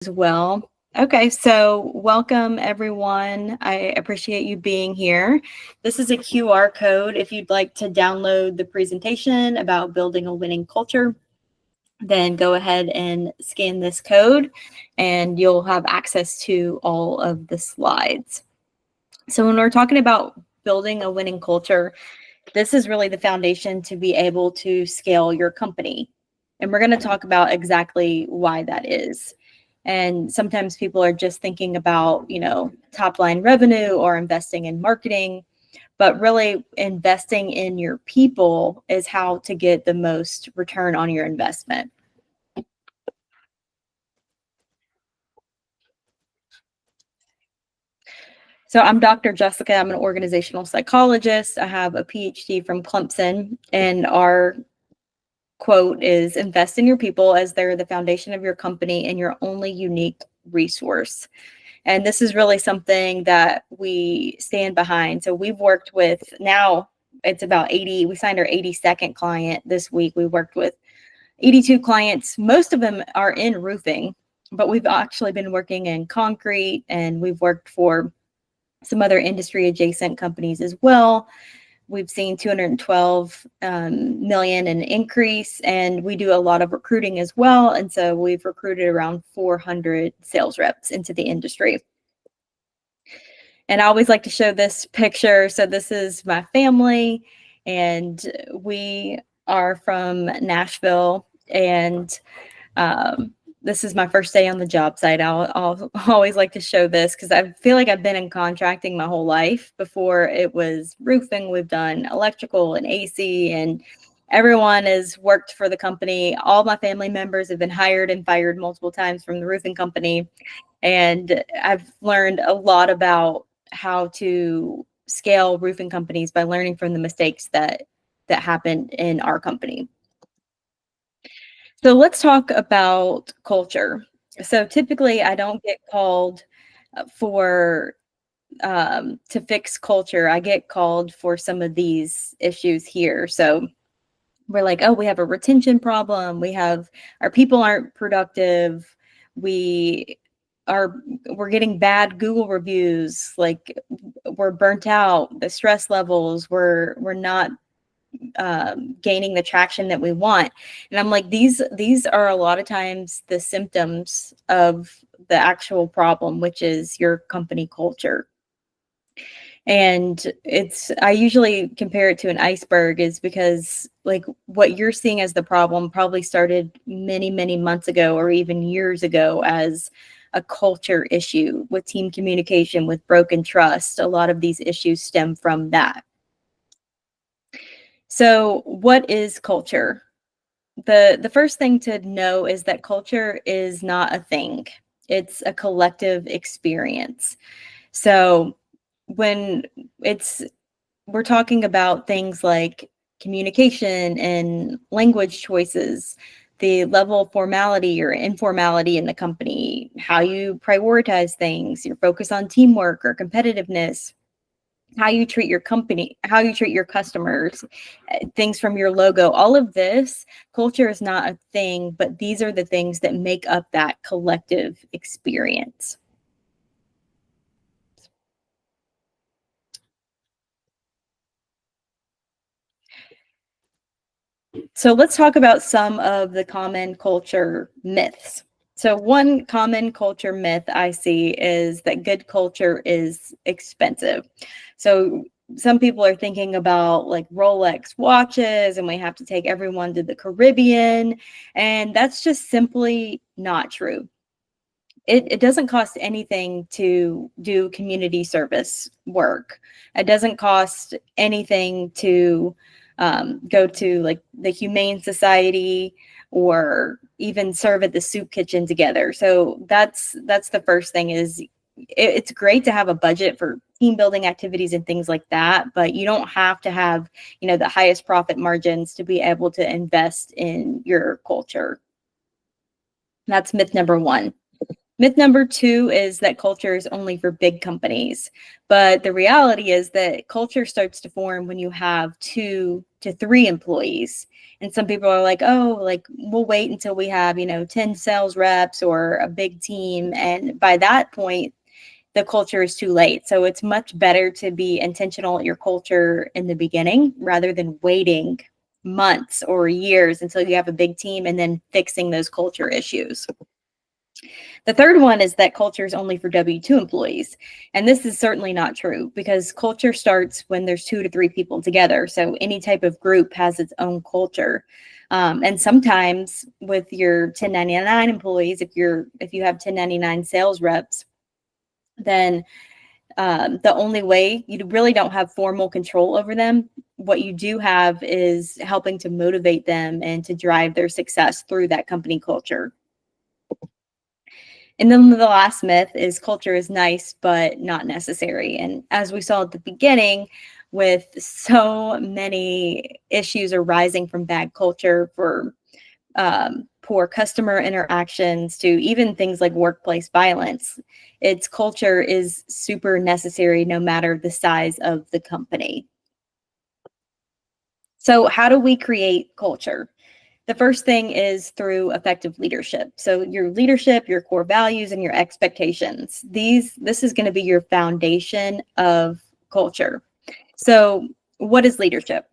as well. Okay, so welcome everyone. I appreciate you being here. This is a QR code if you'd like to download the presentation about building a winning culture. Then go ahead and scan this code and you'll have access to all of the slides. So when we're talking about building a winning culture, this is really the foundation to be able to scale your company. And we're going to talk about exactly why that is. And sometimes people are just thinking about, top line revenue or investing in marketing, but really investing in your people is how to get the most return on your investment. So I'm Dr. Jessica. I'm an organizational psychologist. I have a PhD from Clemson, and our quote is invest in your people as they're the foundation of your company and your only unique resource. And this is really something that we stand behind. So we've worked with, now it's about 80, we signed our 82nd client this week. We worked with 82 clients. Most of them are in roofing, but we've actually been working in concrete, and we've worked for some other industry adjacent companies as well. We've seen 212 million in increase, and we do a lot of recruiting as well. And so we've recruited around 400 sales reps into the industry. And I always like to show this picture. So this is my family, and we are from Nashville. And this is my first day on the job site. I'll always like to show this because I feel like I've been in contracting my whole life. Before it was roofing, we've done electrical and AC, and everyone has worked for the company. All my family members have been hired and fired multiple times from the roofing company. And I've learned a lot about how to scale roofing companies by learning from the mistakes that happened in our company. So let's talk about culture. So typically I don't get called for to fix culture. I get called for some of these issues here. So we're like, oh, we have a retention problem. We have our people aren't productive. We're getting bad Google reviews. Like we're burnt out. The stress levels. We're not gaining the traction that we want. And I'm like, these are a lot of times the symptoms of the actual problem, which is your company culture. And I usually compare it to an iceberg, is because like what you're seeing as the problem probably started many, many months ago or even years ago as a culture issue with team communication, with broken trust. A lot of these issues stem from that. So what is culture? The first thing to know is that culture is not a thing. It's a collective experience. So when we're talking about things like communication and language choices, the level of formality or informality in the company, how you prioritize things, your focus on teamwork or competitiveness, how you treat your company, how you treat your customers, things from your logo, all of this, culture is not a thing, but these are the things that make up that collective experience. So let's talk about some of the common culture myths. So one common culture myth I see is that good culture is expensive. So some people are thinking about like Rolex watches, and we have to take everyone to the Caribbean. And that's just simply not true. It doesn't cost anything to do community service work. It doesn't cost anything to go to like the Humane Society or even serve at the soup kitchen together. So that's the first thing. Is it's great to have a budget for team building activities and things like that, but you don't have to have, the highest profit margins to be able to invest in your culture. That's myth number one. Myth number two is that culture is only for big companies. But the reality is that culture starts to form when you have 2 to 3 employees. And some people are like, oh, like we'll wait until we have, 10 sales reps or a big team. And by that point, the culture is too late. So it's much better to be intentional at your culture in the beginning rather than waiting months or years until you have a big team and then fixing those culture issues. The third one is that culture is only for W-2 employees. And this is certainly not true because culture starts when there's 2 to 3 people together. So any type of group has its own culture. And sometimes with your 1099 employees, if you have 1099 sales reps, then the only way you really don't have formal control over them. What you do have is helping to motivate them and to drive their success through that company culture. And then the last myth is culture is nice, but not necessary. And as we saw at the beginning, with so many issues arising from bad culture, for poor customer interactions to even things like workplace violence, its culture is super necessary no matter the size of the company. So, how do we create culture? The first thing is through effective leadership. So your leadership, your core values, and your expectations. This is going to be your foundation of culture. So what is leadership?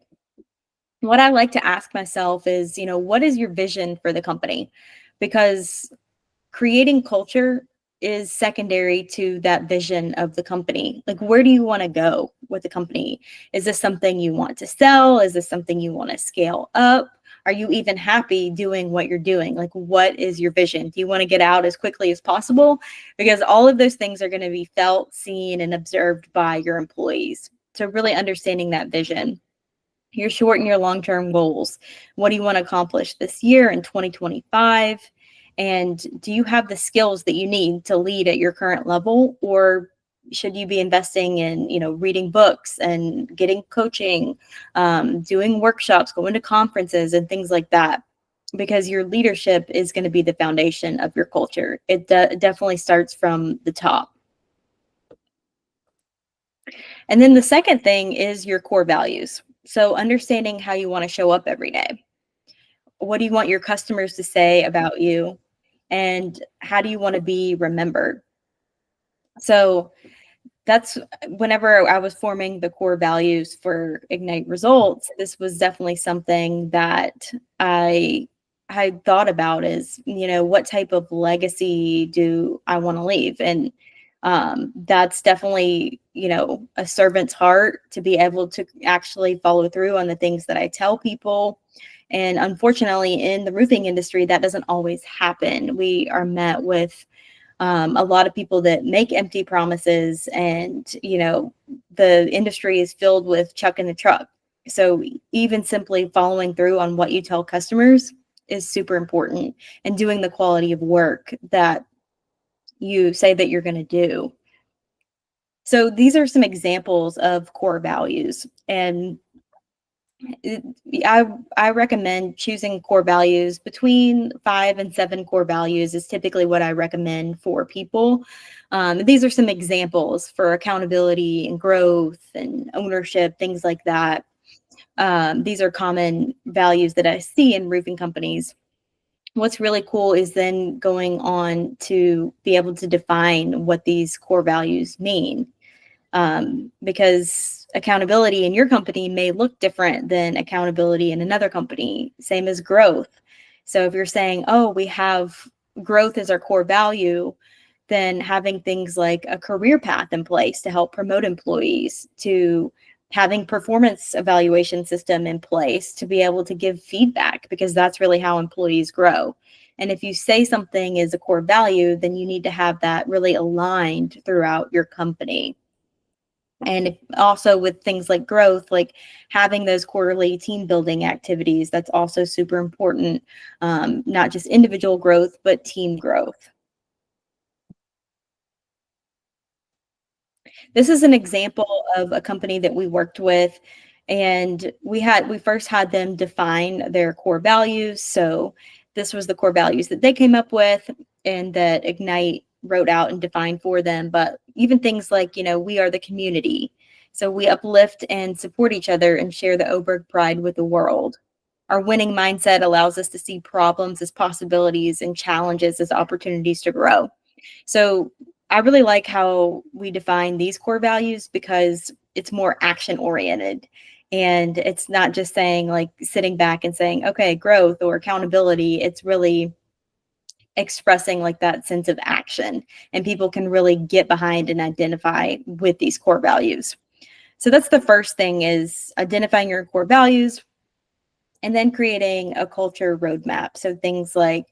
What I like to ask myself is, what is your vision for the company? Because creating culture is secondary to that vision of the company. Like, where do you want to go with the company? Is this something you want to sell? Is this something you want to scale up? Are you even happy doing what you're doing? Like, what is your vision? Do you want to get out as quickly as possible? Because all of those things are going to be felt, seen, and observed by your employees. So, really understanding that vision, your short and your long-term goals. What do you want to accomplish this year in 2025? And do you have the skills that you need to lead at your current level? Or should you be investing in, reading books and getting coaching, doing workshops, going to conferences and things like that? Because your leadership is going to be the foundation of your culture. It definitely starts from the top. And then the second thing is your core values. So understanding how you want to show up every day. What do you want your customers to say about you? And how do you want to be remembered? So that's whenever I was forming the core values for Ignite Results, this was definitely something that I thought about is, what type of legacy do I want to leave? And that's definitely, a servant's heart to be able to actually follow through on the things that I tell people. And unfortunately, in the roofing industry, that doesn't always happen. We are met with a lot of people that make empty promises, and the industry is filled with chuck in the truck. So even simply following through on what you tell customers is super important, and doing the quality of work that you say that you're going to do. So these are some examples of core values, and I recommend choosing core values. Between 5 and 7 core values is typically what I recommend for people. These are some examples for accountability and growth and ownership, things like that. These are common values that I see in roofing companies. What's really cool is then going on to be able to define what these core values mean. Because accountability in your company may look different than accountability in another company, same as growth. So if you're saying, oh, we have growth as our core value, then having things like a career path in place to help promote employees, to having performance evaluation system in place to be able to give feedback, because that's really how employees grow. And if you say something is a core value, then you need to have that really aligned throughout your company. And also with things like growth, like having those quarterly team building activities, that's also super important. Not just individual growth, but team growth. This is an example of a company that we worked with, and we first had them define their core values. So this was the core values that they came up with and that Ignite wrote out and defined for them, but even things like, we are the community. So we uplift and support each other and share the Oberg pride with the world. Our winning mindset allows us to see problems as possibilities and challenges as opportunities to grow. So I really like how we define these core values because it's more action oriented. And it's not just saying like sitting back and saying, okay, growth or accountability. It's really expressing like that sense of action, and people can really get behind and identify with these core values. So that's the first thing, is identifying your core values and then creating a culture roadmap. So things like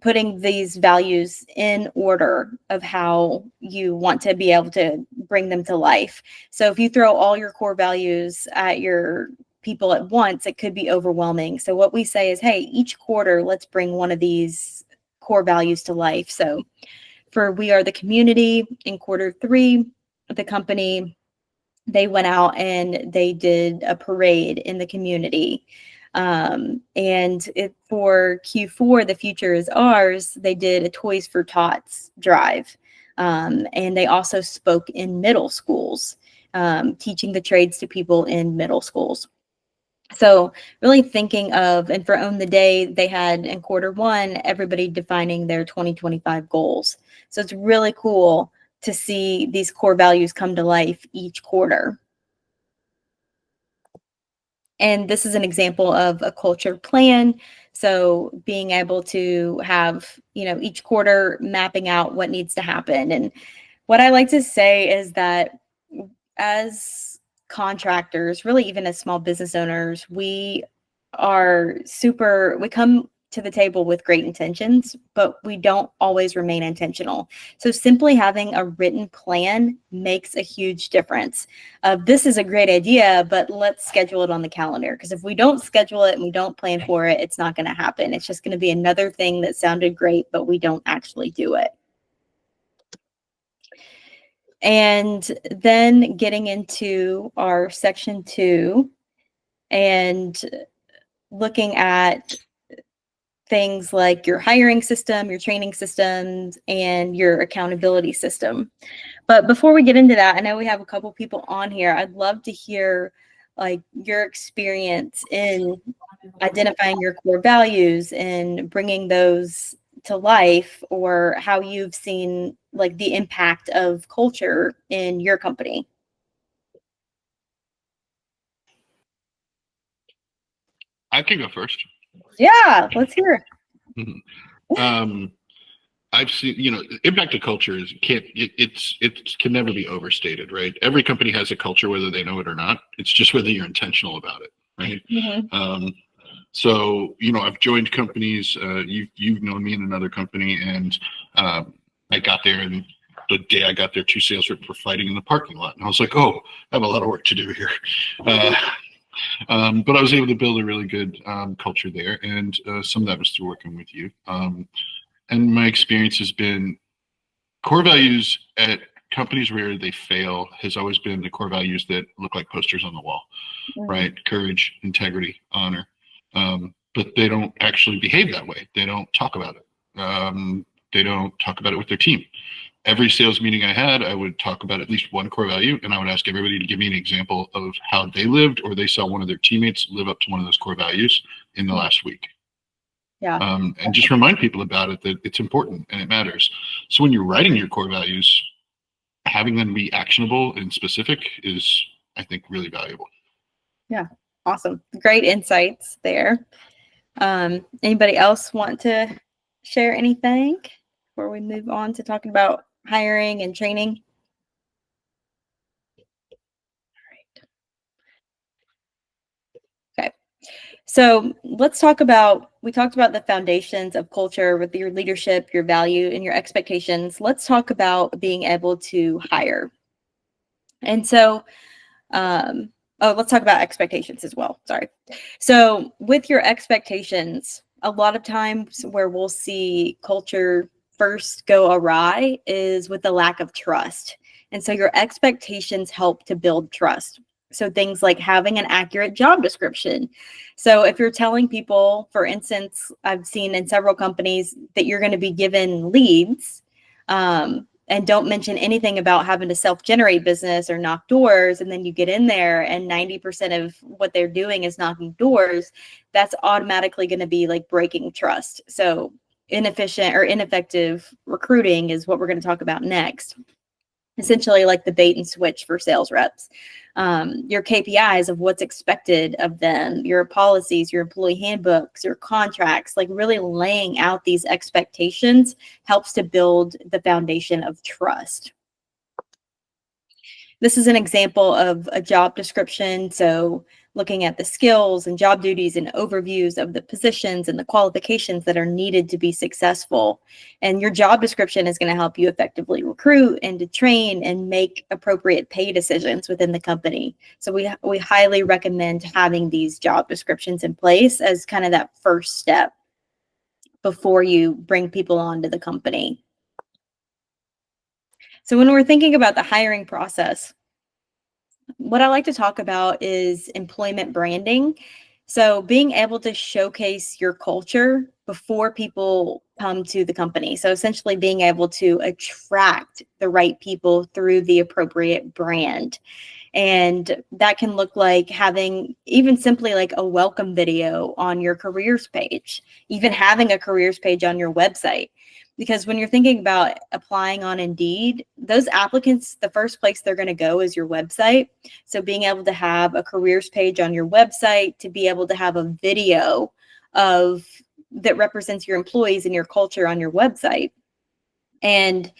putting these values in order of how you want to be able to bring them to life. So if you throw all your core values at your people at once, it could be overwhelming. So what we say is, hey, each quarter, let's bring one of these core values to life. So for we are the community, in quarter 3, the company, they went out and they did a parade in the community. For Q4, the future is ours, they did a Toys for Tots drive. And they also spoke in middle schools, teaching the trades to people in middle schools. So really thinking of, and for Own the Day, they had in quarter 1, everybody defining their 2025 goals. So it's really cool to see these core values come to life each quarter. And this is an example of a culture plan. So being able to have, each quarter mapping out what needs to happen. And what I like to say is that as contractors, really even as small business owners, we come to the table with great intentions, but we don't always remain intentional. So simply having a written plan makes a huge difference. This is a great idea, but let's schedule it on the calendar. Because if we don't schedule it and we don't plan for it, it's not going to happen. It's just going to be another thing that sounded great, but we don't actually do it. And then getting into our section 2 and looking at things like your hiring system, your training systems, and your accountability system. But before we get into that, I know we have a couple people on here. I'd love to hear like your experience in identifying your core values and bringing those to life, or how you've seen like the impact of culture in your company. I can go first. Yeah, let's hear. I've seen, impact of culture it can never be overstated, right? Every company has a culture, whether they know it or not. It's just whether you're intentional about it, right? Mm-hmm. So, I've joined companies. You've known me in another company, and I got there, and the day I got there, 2 sales reps were fighting in the parking lot, and I was like, "Oh, I have a lot of work to do here." But I was able to build a really good culture there, and some of that was through working with you. And my experience has been core values at companies where they fail has always been the core values that look like posters on the wall, right? Courage, integrity, honor. But they don't actually behave that way. They don't talk about it. They don't talk about it with their team. Every sales meeting I had, I would talk about at least one core value, and I would ask everybody to give me an example of how they lived or they saw one of their teammates live up to one of those core values in the last week. Yeah. And just remind people about it, that it's important and it matters. So when you're writing your core values, having them be actionable and specific is, I think, really valuable. Yeah. Awesome. Great insights there. Anybody else want to share anything before we move on to talking about hiring and training? Okay. So let's talk about, we talked about the foundations of culture with your leadership, your value, and your expectations. Let's talk about being able to hire. And so, let's talk about expectations as well. Sorry. So with your expectations, a lot of times where we'll see culture first go awry is with the lack of trust. And so your expectations help to build trust. So things like having an accurate job description. So if you're telling people, for instance, I've seen in several companies that you're going to be given leads, And don't mention anything about having to self-generate business or knock doors, and then you get in there and 90% of what they're doing is knocking doors, that's automatically going to be like breaking trust. So inefficient or ineffective recruiting is what we're going to talk about next. Essentially like the bait and switch for sales reps. Your KPIs of what's expected of them, your policies, your employee handbooks, your contracts, like really laying out these expectations helps to build the foundation of trust. This is an example of a job description. So looking at the skills and job duties and overviews of the positions and the qualifications that are needed to be successful. And your job description is going to help you effectively recruit and to train and make appropriate pay decisions within the company. So we highly recommend having these job descriptions in place as kind of that first step before you bring people onto the company. So when we're thinking about the hiring process, what I like to talk about is employment branding. So being able to showcase your culture before people come to the company. So essentially being able to attract the right people through the appropriate brand. And that can look like having even simply like a welcome video on your careers page, even having a careers page on your website. Because when you're thinking about applying on Indeed, those applicants, the first place they're going to go is your website. So being able to have a careers page on your website, to be able to have a video of that represents your employees and your culture on your website. And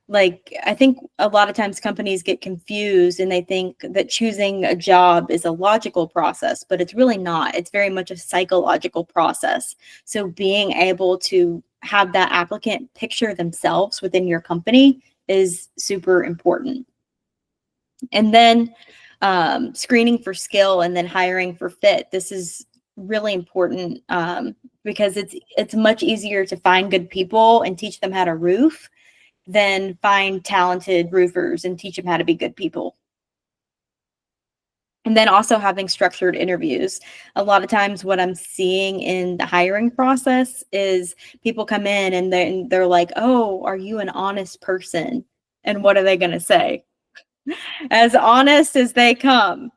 like, I think a lot of times companies get confused and they think that choosing a job is a logical process, but it's really not. It's very much a psychological process. So being able to have that applicant picture themselves within your company is super important. And then screening for skill and then hiring for fit. This is really important because it's much easier to find good people and teach them how to roof than find talented roofers and teach them how to be good people. And then also having structured interviews. A lot of times what I'm seeing in the hiring process is people come in and they're like, "Oh, are you an honest person?" And what are they going to say? As honest as they come.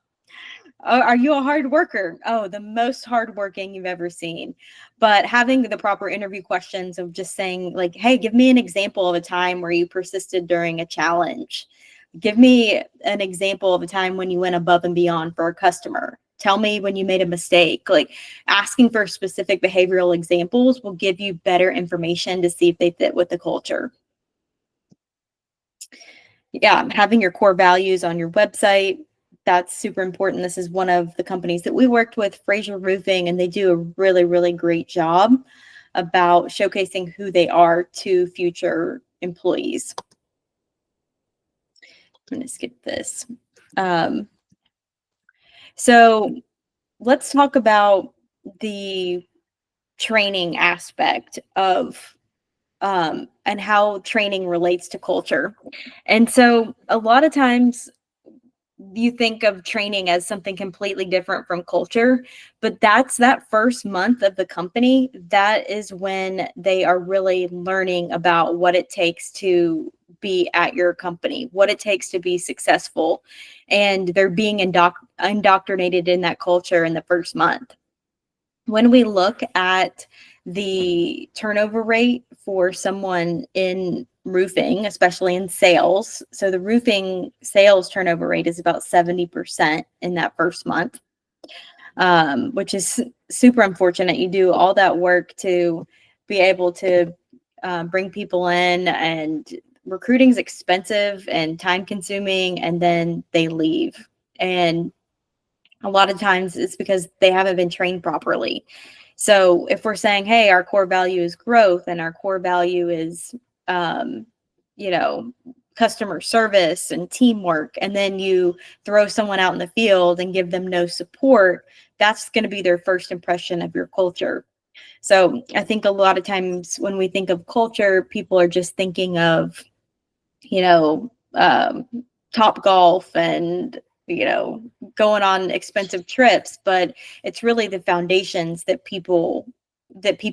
"Oh, are you a hard worker?" Oh, the most hardworking you've ever seen. But having the proper interview questions of just saying like, "Hey, give me an example of a time where you persisted during a challenge. Give me an example of a time when you went above and beyond for a customer. Tell me when you made a mistake." Like asking for specific behavioral examples will give you better information to see if they fit with the culture. Yeah, having your core values on your website, that's super important. This is one of the companies that we worked with, Fraser Roofing, and they do a really, really great job about showcasing who they are to future employees. I'm going to skip this. So let's talk about the training aspect of and how training relates to culture. And so a lot of times you think of training as something completely different from culture, but that's that first month of the company. That is when they are really learning about what it takes to be at your company, what it takes to be successful. And they're being indoctrinated in that culture in the first month. When we look at the turnover rate for someone in roofing, especially in sales, so the roofing sales turnover rate is about 70% in that first month, which is super unfortunate. You do all that work to be able to bring people in, and recruiting is expensive and time consuming, and then they leave. And a lot of times it's because they haven't been trained properly. So if we're saying, hey, our core value is growth and our core value is, you know, customer service and teamwork, and then you throw someone out in the field and give them no support, that's going to be their first impression of your culture. So I think a lot of times when we think of culture, people are just thinking of, you know, Top Golf and, you know, going on expensive trips, but it's really the foundations that people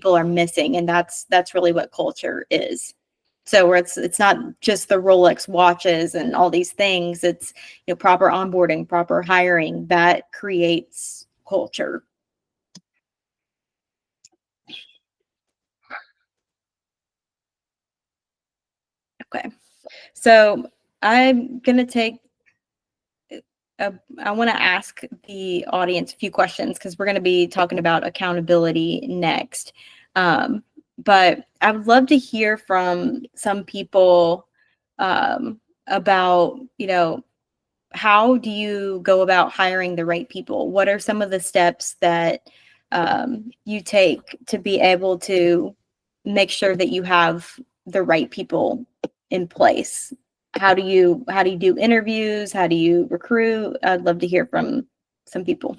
are missing, and that's really what culture is. So where it's not just the Rolex watches and all these things, it's, you know, proper onboarding, proper hiring that creates culture. Okay. So I'm going to take I want to ask the audience a few questions because we're going to be talking about accountability next. But I would love to hear from some people about, you know, how do you go about hiring the right people? What are some of the steps that you take to be able to make sure that you have the right people in place? How do you do interviews? How do you recruit? I'd love to hear from some people.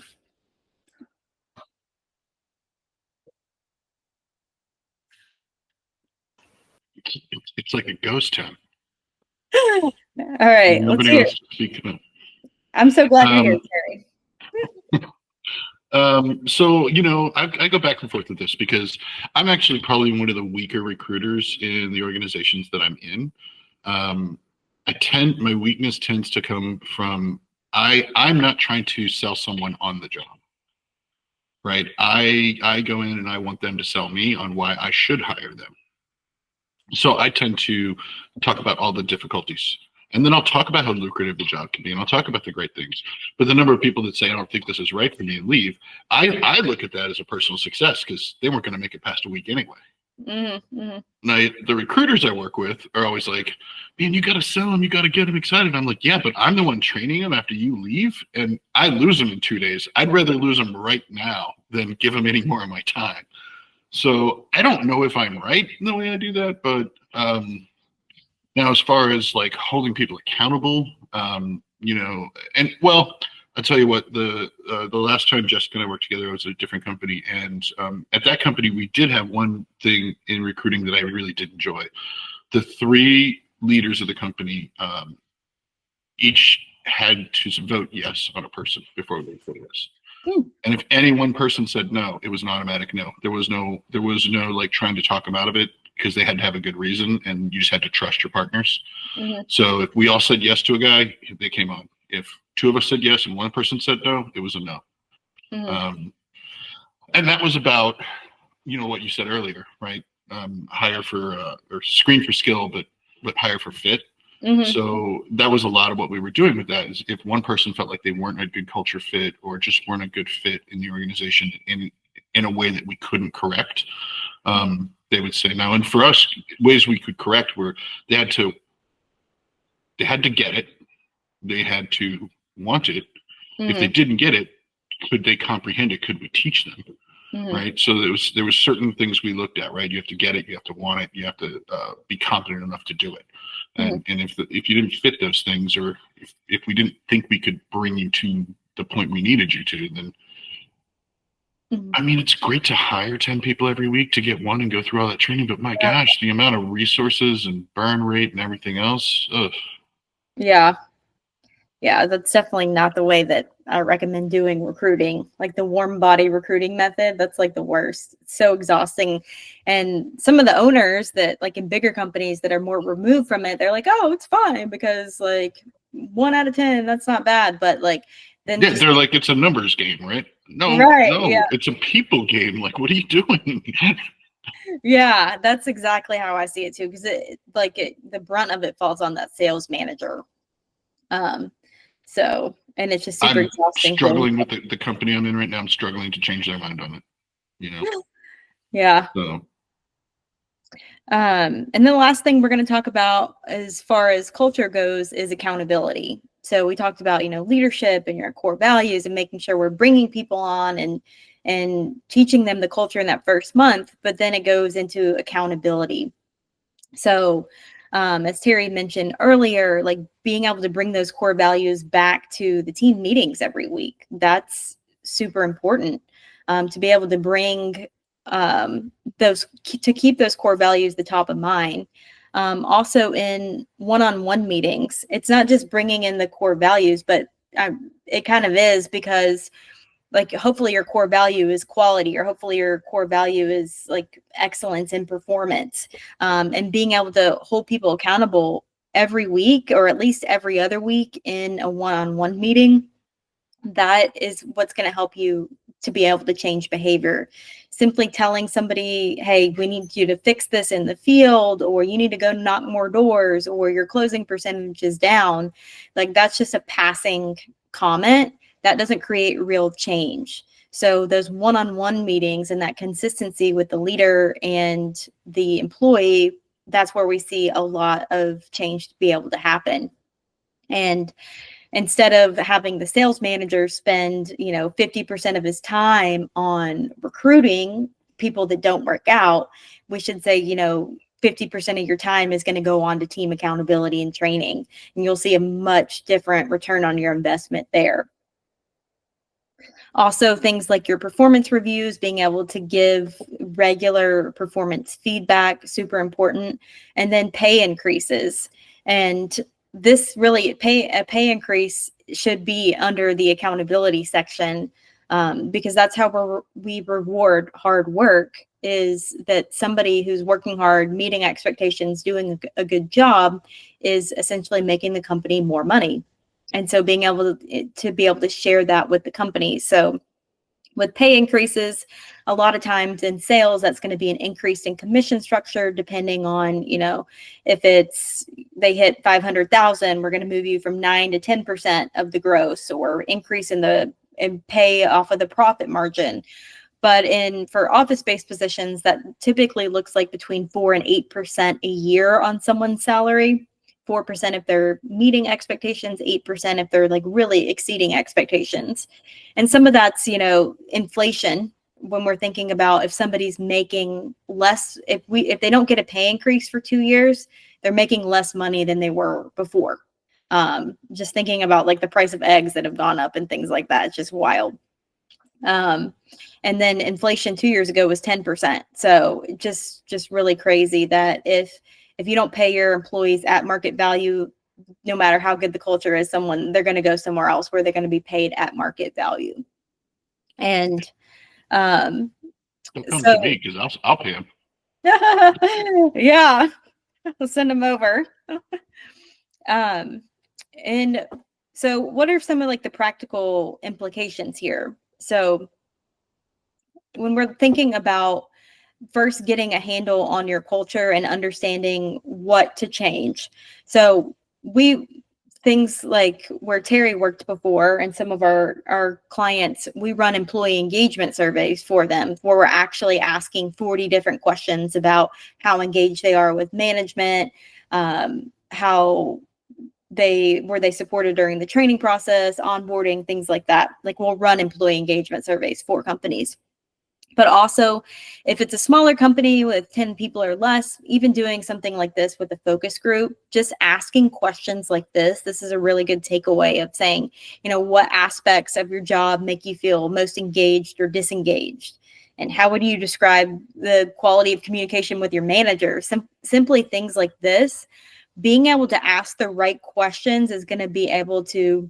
It's like a ghost town. All right, let's Nobody hear wants it. to speak up. I'm so glad you're here, Um, Terry. so you know, I go back and forth with this because I'm actually probably one of the weaker recruiters in the organizations that I'm in. Um, my weakness tends to come from I'm not trying to sell someone on the job, right? I go in and I want them to sell me on why I should hire them. So I tend to talk about all the difficulties. And then I'll talk about how lucrative the job can be, and I'll talk about the great things. But the number of people that say, I don't think this is right for me and leave, I look at that as a personal success because they weren't going to make it past a week anyway. Mm-hmm, mm-hmm. Now, the recruiters I work with are always like, man, you got to sell them. You got to get them excited. And I'm like, yeah, but I'm the one training them after you leave, and I lose them in 2 days. I'd rather lose them right now than give them any more of my time. So I don't know if I'm right in the way I do that, but now as far as like holding people accountable, you know, and well, I'll tell you what, the last time Jessica and I worked together, I was at a different company, and at that company we did have one thing in recruiting that I really did enjoy. The three leaders of the company each had to vote yes on a person before they voted yes. And if any one person said no, it was an automatic no. There was no like trying to talk them out of it because they had to have a good reason, and you just had to trust your partners. Mm-hmm. So if we all said yes to a guy, they came on. If two of us said yes and one person said no, it was a no. Mm-hmm. And that was about, you know, what you said earlier, right? Hire for or screen for skill, but hire for fit. Mm-hmm. So that was a lot of what we were doing with that. Is if one person felt like they weren't a good culture fit or just weren't a good fit in the organization in a way that we couldn't correct, they would say no. And for us, ways we could correct were they had to get it, they had to want it. If they didn't get it, could they comprehend it? Could we teach them? Right. So there was certain things we looked at, right? You have to get it, you have to want it, you have to be competent enough to do it. And if you didn't fit those things, or if we didn't think we could bring you to the point we needed you to, then I mean, it's great to hire 10 people every week to get one and go through all that training, but my gosh, the amount of resources and burn rate and everything else. Ugh. Yeah. Yeah, that's definitely not the way that I recommend doing recruiting. Like the warm body recruiting method, that's like the worst. It's so exhausting. And some of the owners that like in bigger companies that are more removed from it, they're like, oh, it's fine because like 1 out of 10, that's not bad. But like then Yeah, they're like, it's a numbers game, right? No, right, yeah. no, it's a people game. Like, what are you doing? Yeah, that's exactly how I see it too. Because the brunt of it falls on that sales manager. So, and it's just super I'm exhausting for them. struggling with the company I'm in right now. I'm struggling to change their mind on it, you know? Yeah. So, And then the last thing we're going to talk about as far as culture goes is accountability. So we talked about, you know, leadership and your core values and making sure we're bringing people on and teaching them the culture in that first month, but then it goes into accountability. So, as Terry mentioned earlier, like being able to bring those core values back to the team meetings every week, that's super important to be able to bring those, to keep those core values the top of mind. Also in one-on-one meetings, it's not just bringing in the core values, but it kind of is because like hopefully your core value is quality, or hopefully your core value is like excellence in performance, and being able to hold people accountable every week or at least every other week in a one-on-one meeting. That is what's going to help you to be able to change behavior. Simply telling somebody, hey, we need you to fix this in the field, or you need to go knock more doors, or your closing percentage is down, like that's just a passing comment. That doesn't create real change. So those one-on-one meetings and that consistency with the leader and the employee, that's where we see a lot of change to be able to happen. And instead of having the sales manager spend, 50% of his time on recruiting people that don't work out, we should say, 50% of your time is going to go on to team accountability and training, and you'll see a much different return on your investment there. Also, things like your performance reviews, being able to give regular performance feedback, super important. And then pay increases. And this really, a pay increase should be under the accountability section, because that's how we reward hard work, is that somebody who's working hard, meeting expectations, doing a good job is essentially making the company more money. And so being able to be able to share that with the company. So with pay increases, a lot of times in sales, that's going to be an increase in commission structure, depending on, if it's, they hit 500,000, we're going to move you from 9 to 10% of the gross, or increase in pay off of the profit margin. But for office-based positions, that typically looks like between 4 and 8% a year on someone's salary. 4% if they're meeting expectations, 8% if they're like really exceeding expectations. And some of that's, inflation. When we're thinking about if somebody's making less, if they don't get a pay increase for 2 years, they're making less money than they were before. Just thinking about like the price of eggs that have gone up and things like that, it's just wild. And then inflation 2 years ago was 10%. So just really crazy that if you don't pay your employees at market value, no matter how good the culture is, they're going to go somewhere else where they're going to be paid at market value. And don't come to me, because I'll pay them. Yeah, we'll send them over. And so what are some of like the practical implications here? So when we're thinking about first getting a handle on your culture and understanding what to change. So things like where Terry worked before, and some of our clients, we run employee engagement surveys for them, where we're actually asking 40 different questions about how engaged they are with management, how were they supported during the training process, onboarding, things like that. Like we'll run employee engagement surveys for companies. But also, if it's a smaller company with 10 people or less, even doing something like this with a focus group, just asking questions like this is a really good takeaway of saying, what aspects of your job make you feel most engaged or disengaged? And how would you describe the quality of communication with your manager? Simply things like this. Being able to ask the right questions is going to be able to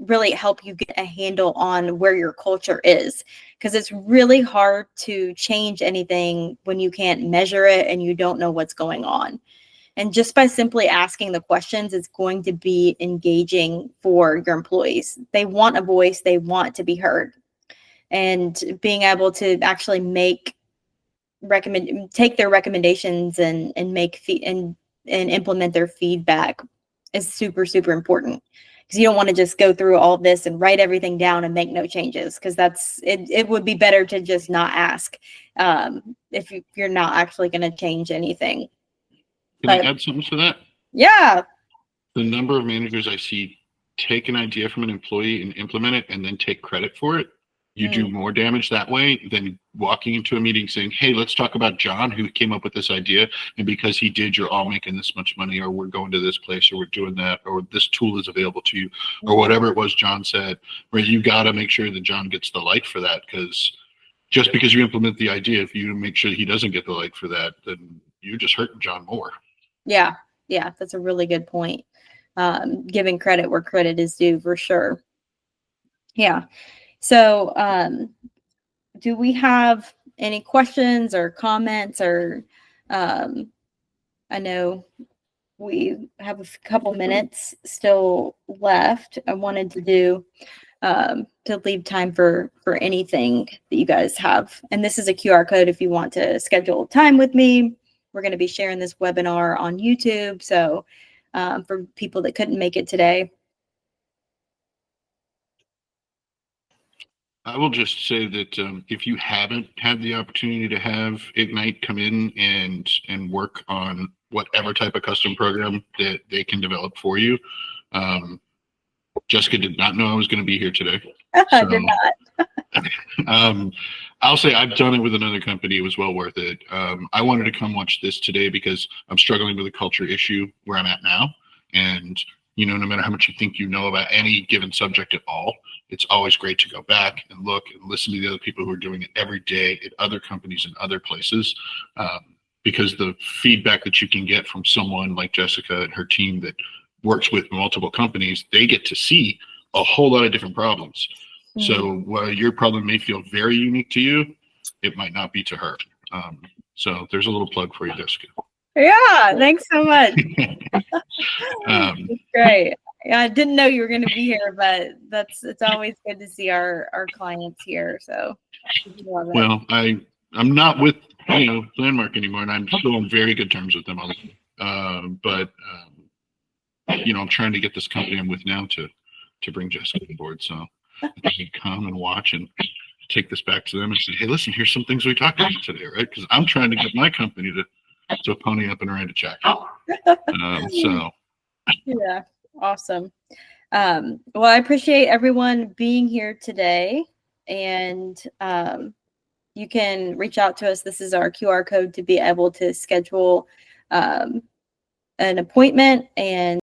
really help you get a handle on where your culture is, because it's really hard to change anything when you can't measure it and you don't know what's going on. And just by simply asking the questions, it's going to be engaging for your employees. They want a voice, they want to be heard. And being able to actually take their recommendations and implement their feedback is super, super important. Because you don't want to just go through all this and write everything down and make no changes, because it would be better to just not ask, if you're not actually going to change anything. Can I add something to that? Yeah. The number of managers I see take an idea from an employee and implement it and then take credit for it, you do more damage that way than walking into a meeting saying, hey, let's talk about John, who came up with this idea. And because he did, you're all making this much money, or we're going to this place, or we're doing that, or this tool is available to you, or whatever it was John said. Right? You got to make sure that John gets the light for that, because just because you implement the idea, if you make sure he doesn't get the light for that, then you're just hurting John more. Yeah. That's a really good point. Giving credit where credit is due, for sure. Yeah. So, do we have any questions or comments or, I know we have a couple minutes still left. I wanted to leave time for anything that you guys have. And this is a QR code if you want to schedule time with me. We're going to be sharing this webinar on YouTube. So for people that couldn't make it today. I will just say that if you haven't had the opportunity to have Ignite come in and work on whatever type of custom program that they can develop for you, Jessica did not know I was going to be here today. I did not. I'll say I've done it with another company. It was well worth it. I wanted to come watch this today because I'm struggling with a culture issue where I'm at now. And, you know, no matter how much you think you know about any given subject at all, it's always great to go back and look and listen to the other people who are doing it every day at other companies and other places. Because the feedback that you can get from someone like Jessica and her team that works with multiple companies, they get to see a whole lot of different problems. So while your problem may feel very unique to you, it might not be to her. So there's a little plug for you, Jessica. Yeah, thanks so much. Great. Yeah, I didn't know you were going to be here, but it's always good to see our clients here. So love it. Well, I'm not with Landmark anymore, and I'm still on very good terms with them. But I'm trying to get this company I'm with now to bring Jessica on board. So I can come and watch and take this back to them and say, hey, listen, here's some things we talked about today, right? Because I'm trying to get my company to pony up and write a check. So yeah, awesome. Well, I appreciate everyone being here today, and you can reach out to us. This is our QR code to be able to schedule an appointment and